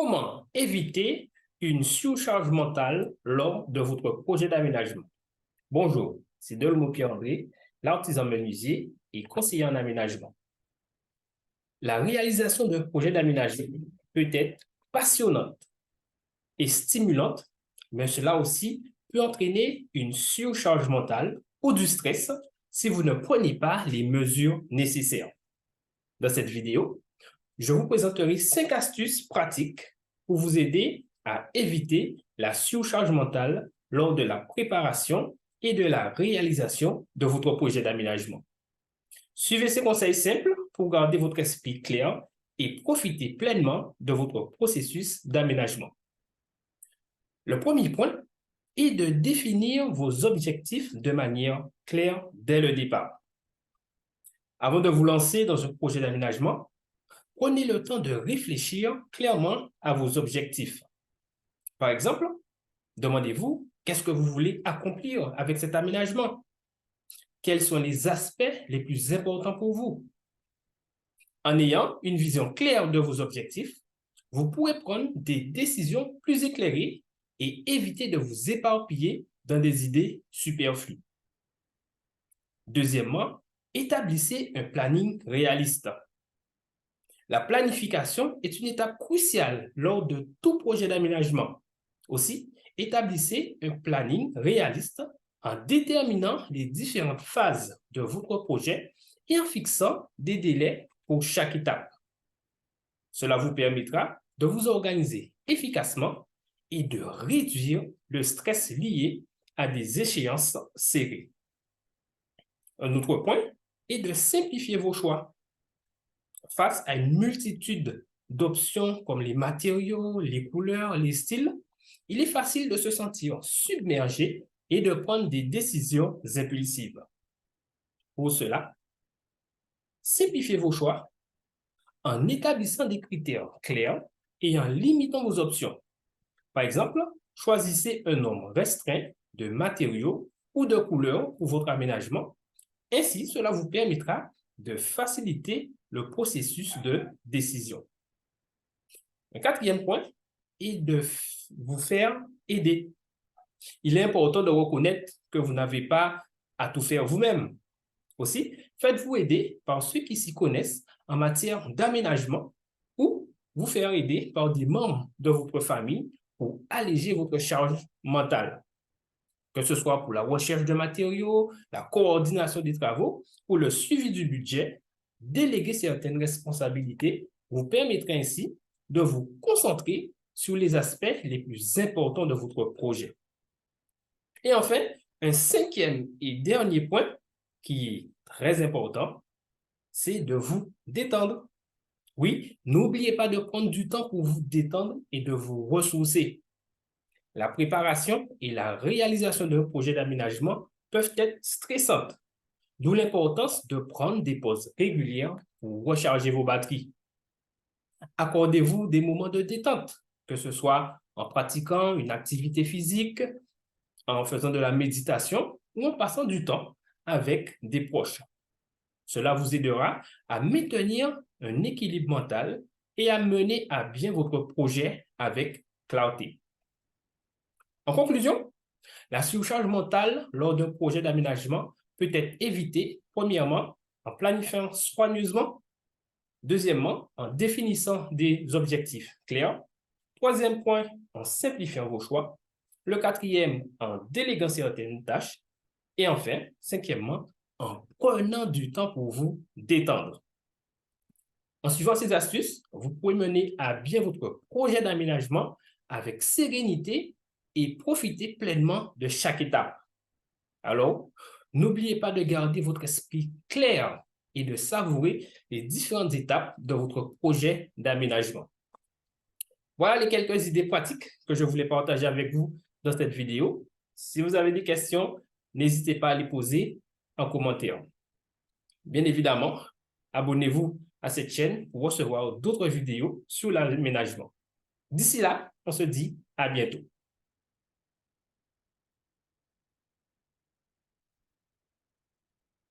Comment éviter une surcharge mentale lors de votre projet d'aménagement? Bonjour, c'est Dolmo Pierre-André, l'artisan menuisier et conseiller en aménagement. La réalisation d'un projet d'aménagement peut être passionnante et stimulante, mais cela aussi peut entraîner une surcharge mentale ou du stress si vous ne prenez pas les mesures nécessaires. Dans cette vidéo, je vous présenterai 5 astuces pratiques pour vous aider à éviter la surcharge mentale lors de la préparation et de la réalisation de votre projet d'aménagement. Suivez ces conseils simples pour garder votre esprit clair et profiter pleinement de votre processus d'aménagement. Le premier point est de définir vos objectifs de manière claire dès le départ. Avant de vous lancer dans un projet d'aménagement, prenez le temps de réfléchir clairement à vos objectifs. Par exemple, demandez-vous qu'est-ce que vous voulez accomplir avec cet aménagement? Quels sont les aspects les plus importants pour vous? En ayant une vision claire de vos objectifs, vous pourrez prendre des décisions plus éclairées et éviter de vous éparpiller dans des idées superflues. Deuxièmement, établissez un planning réaliste. La planification est une étape cruciale lors de tout projet d'aménagement. Aussi, établissez un planning réaliste en déterminant les différentes phases de votre projet et en fixant des délais pour chaque étape. Cela vous permettra de vous organiser efficacement et de réduire le stress lié à des échéances serrées. Un autre point est de simplifier vos choix. Face à une multitude d'options comme les matériaux, les couleurs, les styles, il est facile de se sentir submergé et de prendre des décisions impulsives. Pour cela, simplifiez vos choix en établissant des critères clairs et en limitant vos options. Par exemple, choisissez un nombre restreint de matériaux ou de couleurs pour votre aménagement. Ainsi, cela vous permettra de faciliter le processus de décision. Un quatrième point est de vous faire aider. Il est important de reconnaître que vous n'avez pas à tout faire vous-même. Aussi, faites-vous aider par ceux qui s'y connaissent en matière d'aménagement ou vous faire aider par des membres de votre famille pour alléger votre charge mentale. Que ce soit pour la recherche de matériaux, la coordination des travaux ou le suivi du budget, déléguer certaines responsabilités vous permettra ainsi de vous concentrer sur les aspects les plus importants de votre projet. Et enfin, un cinquième et dernier point qui est très important, c'est de vous détendre. Oui, n'oubliez pas de prendre du temps pour vous détendre et de vous ressourcer. La préparation et la réalisation d'un projet d'aménagement peuvent être stressantes, d'où l'importance de prendre des pauses régulières pour recharger vos batteries. Accordez-vous des moments de détente, que ce soit en pratiquant une activité physique, en faisant de la méditation ou en passant du temps avec des proches. Cela vous aidera à maintenir un équilibre mental et à mener à bien votre projet avec clarté. En conclusion, la surcharge mentale lors d'un projet d'aménagement peut être évitée, premièrement, en planifiant soigneusement, deuxièmement, en définissant des objectifs clairs, troisième point, en simplifiant vos choix, le quatrième, en déléguant certaines tâches, et enfin, cinquièmement, en prenant du temps pour vous détendre. En suivant ces astuces, vous pouvez mener à bien votre projet d'aménagement avec sérénité et profiter pleinement de chaque étape. Alors, n'oubliez pas de garder votre esprit clair et de savourer les différentes étapes de votre projet d'aménagement. Voilà les quelques idées pratiques que je voulais partager avec vous dans cette vidéo. Si vous avez des questions, n'hésitez pas à les poser en commentaire. Bien évidemment, abonnez-vous à cette chaîne pour recevoir d'autres vidéos sur l'aménagement. D'ici là, on se dit à bientôt.